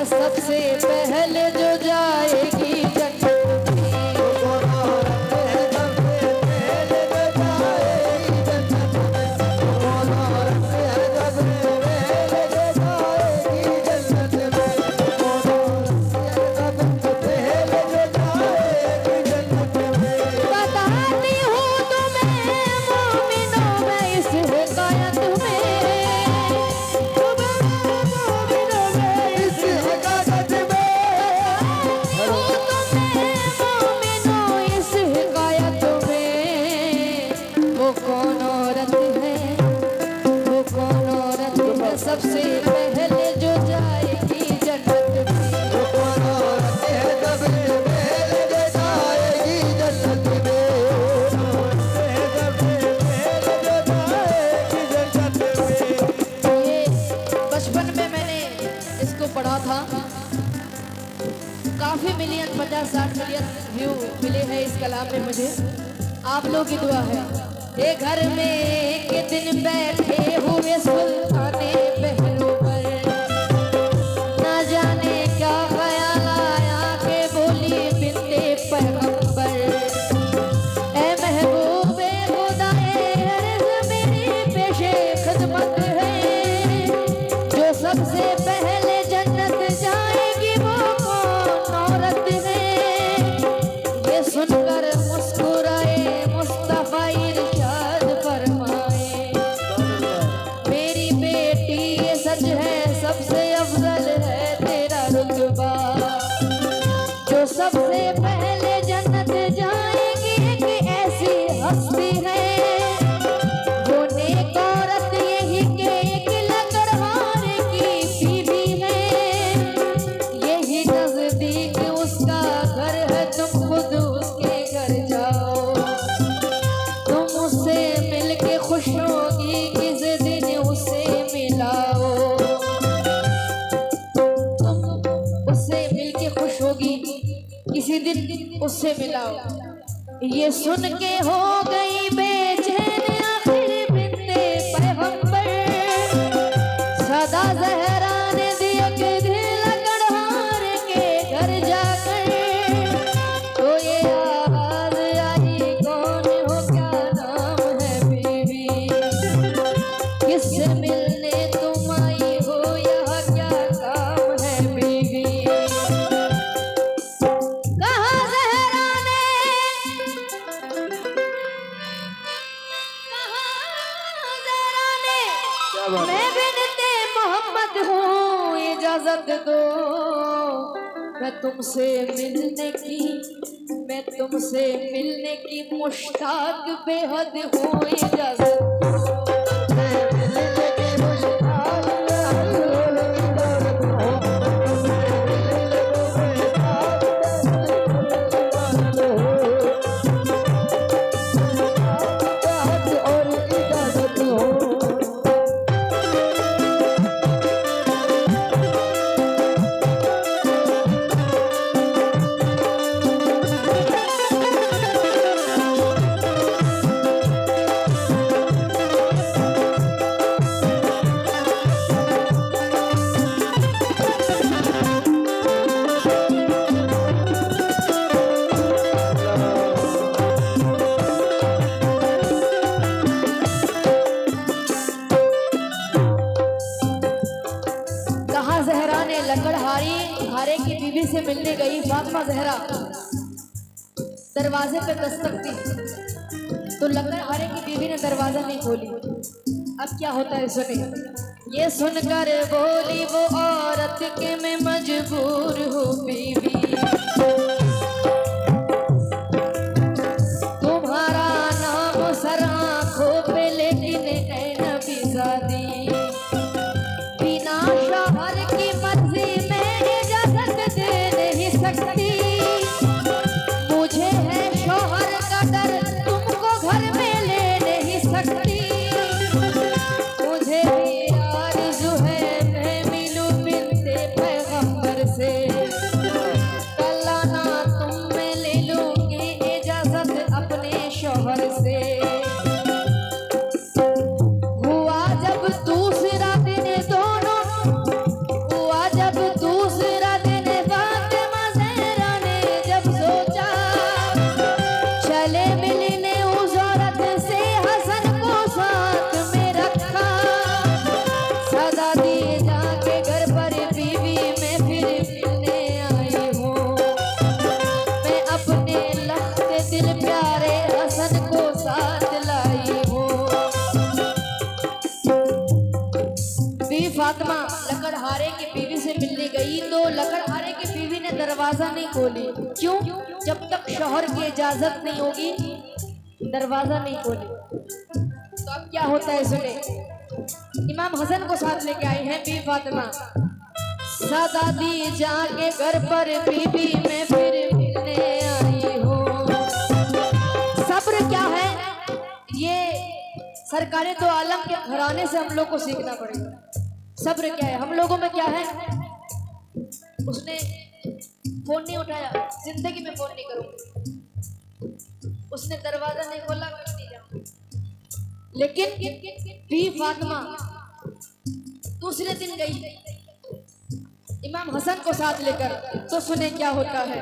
सबसे पहले जो जाएगी जन्नत में। सबसे पहले जो जाएगी जन्नत में। ये बचपन में मैंने इसको पढ़ा था, काफी मिलियन 50-60 मिलियन व्यू मिले हैं इस कलाम में मुझे। आप लोग की दुआ है। ये घर में एक दिन बैठे हुए सुल्ताने पहलू पर, ना जाने क्या ख्याल आया के बोली बिनते पैगंबर, ए महबूबे खुदाए अर्ज़ मेरी पेशे खिदमत है, जो सबसे पहले जन्नत जाएगी वो कौन औरत है। ये सुनकर मुस्कुराए मुस्तफा इरशाद फरमाए, मेरी बेटी ये सच है सबसे अफजल है तेरा रुतबा, जो सबसे पहले जन्नत जाएगी एक ऐसी हस्ती है, वो नेक औरत यही के एक लकड़हार की बीवी है, यही नजदीक उसका घर है, तुम खुद उसके घर जाओ, तुम उससे मिलके खुश होगी, किस दिन उससे मिलाओ, तुम उससे मिलके खुश होगी, किसी दिन उससे मिलाओ। ये सुन के हो गई बेचैन आखिर बिनते पैगंबर, सदा ज़हरा ने दिया के दिल लकड़हार के घर जाकर, तो ये आवाज आई कौन हो क्या नाम है बीवी, किससे मिलने तुम आई हो यहाँ क्या काम है बीवी। कहा ज़हरा ने, मैं बिनते मोहम्मद हूँ, इजाजत दो मैं तुमसे मिलने की मुश्ताक बेहद हूँ, इजाजत लकड़हारे की बीवी से मिलने गई फातिमा ज़हरा, दरवाजे पे दस्तक दी तो लकड़हारे की बीवी ने दरवाजा नहीं खोली। अब क्या होता है सुने। ये सुनकर बोली वो औरत के मैं मजबूर हूँ बीवी, तुम्हारा नाम सर आँखों पे लेकिन है नबी ज़ादी, बिना शौहर की मर्जी में इजाजत दे नहीं सकती, मुझे है शौहर का डर तुमको घर में ले नहीं सकती, मुझे भी आरज़ू है मैं मिलूं बिनते पैगंबर से, कल ना लकड़हारे की बीवी से मिलने गई तो लकड़हारे की बीवी ने दरवाजा नहीं खोली। क्यों? जब तक शौहर की इजाजत नहीं होगी दरवाजा नहीं खोली। तो अब क्या होता है सुने। इमाम हसन को साथ लेके आए हैं बीवी फातिमा। सदा दी जाके घर पर बीबी में फिर मिलने आई हो। सब्र क्या है ये सरकारे तो आलम के घराने से हम लोग को सीखना पड़ेगा। सब्र क्या है, हम लोगों में क्या है। उसने फोन नहीं उठाया, जिंदगी में फोन नहीं करूंगी। उसने दरवाजा नहीं खोला, कुछ नहीं जाऊंगी। लेकिन बीवी फातिमा दूसरे दिन गई इमाम हसन को साथ लेकर, तो सुने क्या होता है।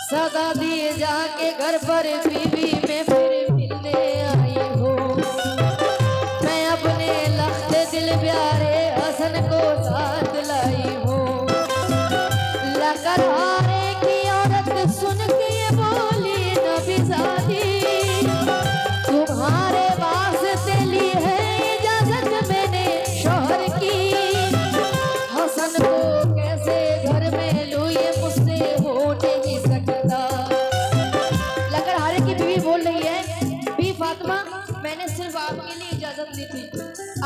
सदा दिए जाके घर पर बीवी में फिर मिलने आई हो। मैं अपने लख्ते दिल प्यारे हसन को साथ लाई हो। लकड़हारे की औरत सुन के ये बोली नबी सादी तुम्हारे वास्ते ली है इजाजत मैंने शौहर की। हसन को कैसे घर में लूं ये मुझसे हो नहीं सकता। लकड़हारे की बीवी बोल रही है बीवी फातिमा मैंने सिर्फ आपके लिए इजाजत ली थी,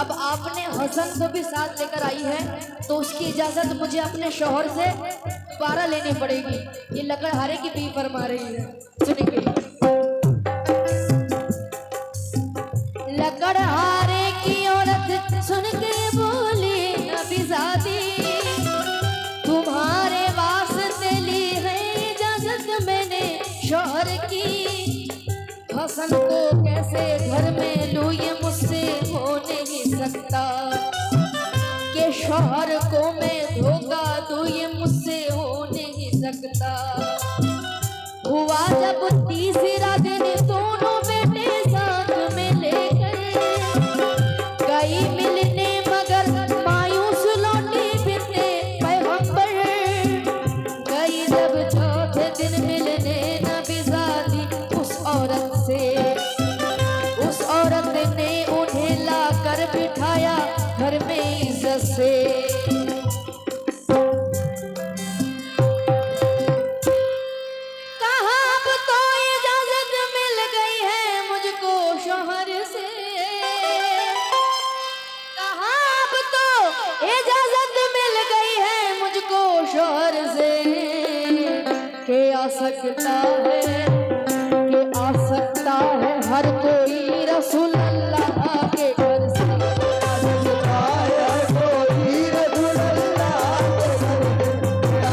अब आपने हसन को भी साथ लेकर आई है तो उसकी इजाजत मुझे अपने शौहर से दोबारा लेनी पड़ेगी। ये लकड़हारे की बीवी फरमा रही है, सुनिए। लकड़हारे की औरत सुन के बोली नबी ज़ादी तुम्हारे वास्ते ली है इजाजत मैंने शौहर की। हसन को कैसे घर में लूं ये मुझसे हो नहीं सकता। कि शौहर को मैं धोखा दूं ये मुझसे हो नहीं सकता। हुआ जब तीसरा दिन दोनों बेटे साथ में लेकर गई मिलने मगर मायूस लौटी बिनते पैगंबर। गई जब चौथे दिन मिलने नबी ज़ादी उस औरत से, उस औरत ने उन्हें ला कर बिठाया घर में इज्जत से। कहा अब तो इजाजत मिल गई है मुझको शौहर से। कहा अब तो इजाजत मिल गई है मुझको शौहर से। के आ सकता है, के आ सकता है हर कोई रसूल अल्लाह के घर से। सकता है हर कोई रसूल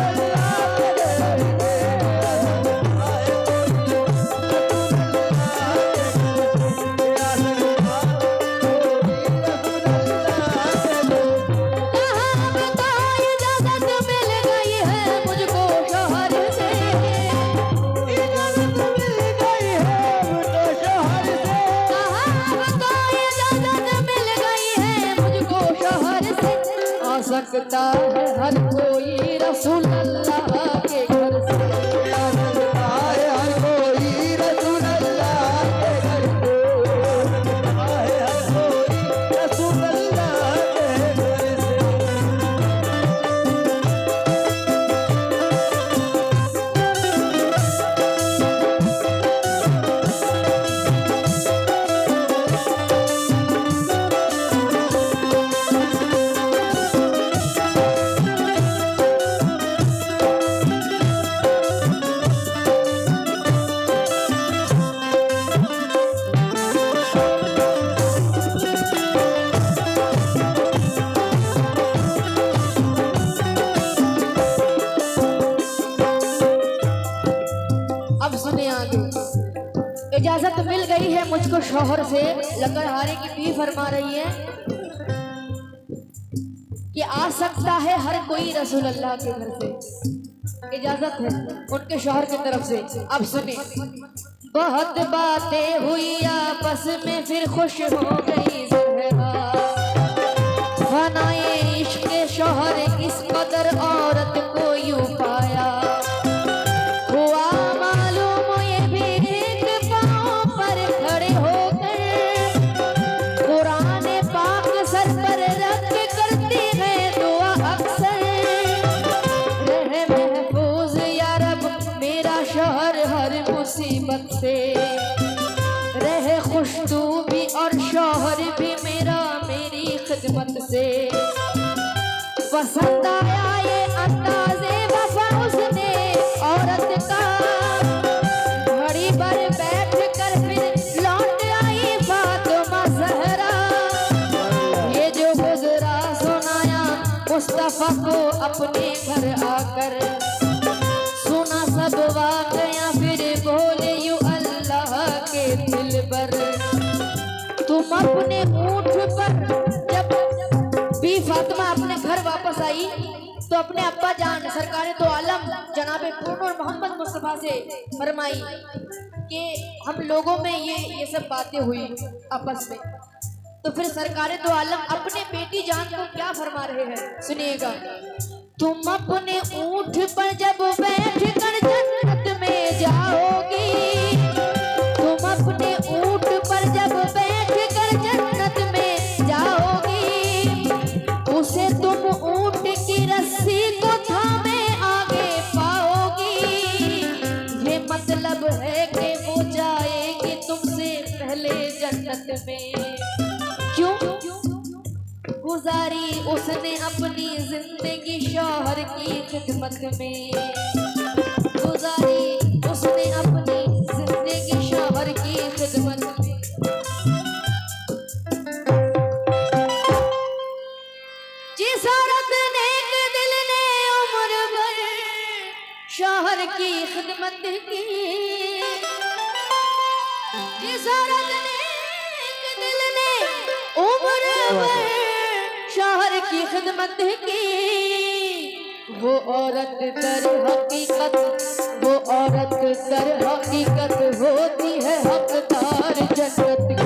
अल्लाह के घर से। सकता है हर कोई रसूल अल्लाह के घर से। सकता है हर कोई रसूल अल्लाह के घर से। इजाजत मिल गई है मुझको शौहर से। लकड़हारे की बीवी फरमा रही है कि आ सकता है हर कोई रसूल अल्लाह के घर से। इजाजत है उनके शौहर की तरफ से। अब सुने। बहुत बातें हुई आपस में फिर खुश हो गई ज़हरा। फनाए इश्क शौहर किस कदर औरत को यूं पाया। हुआ मालूम ये भी एक पाँव पर खड़े होकर कुरान पाक खिदमत से। पसंद आया ये अंदाज़े वफा उसने औरत का, घड़ी भर बैठ कर फिर लौट आई फातिमा ज़हरा। ये जो गुजरा सुनाया मुस्तफा को अपने घर आकर, सुना सब वाक़या फिर बोले यूं अल्लाह के दिल पर। तुम अपने ऊँट पर, जब भी फातिमा अपने घर वापस आई तो अपने अब्बा जान सरकारे दो आलम जनाबे पूर्ण मोहम्मद मुस्तफा से फरमाई कि हम लोगों में ये सब बातें हुई आपस में। तो फिर सरकारे दो आलम अपने बेटी जान को क्या फरमा रहे हैं, सुनिएगा। तुम अपने ऊँट पर जब बैठ कर जन्नत में जाओगी, तुम अपने ऊँट पर जब बैठ कर जन्नत में जाओगी, उसे तुम ऊँट की रस्सी को थामे आगे पाओगी। ये मतलब है कि वो जाएगी तुमसे पहले जन्नत में। क्यों गुजारी उसने अपनी जिंदगी शौहर की खिदमत में, गुजारी उसने अपनी जिंदगी शौहर की खिदमत में। जिस औरत ने दिल ने उम्र भर शौहर की खिदमत की, जिस औरत ने दिल ने उम्र भर शौहर की खिदमत की, वो औरत दर हकीकत, वो औरत दर हकीकत होती है हकदार जन्नत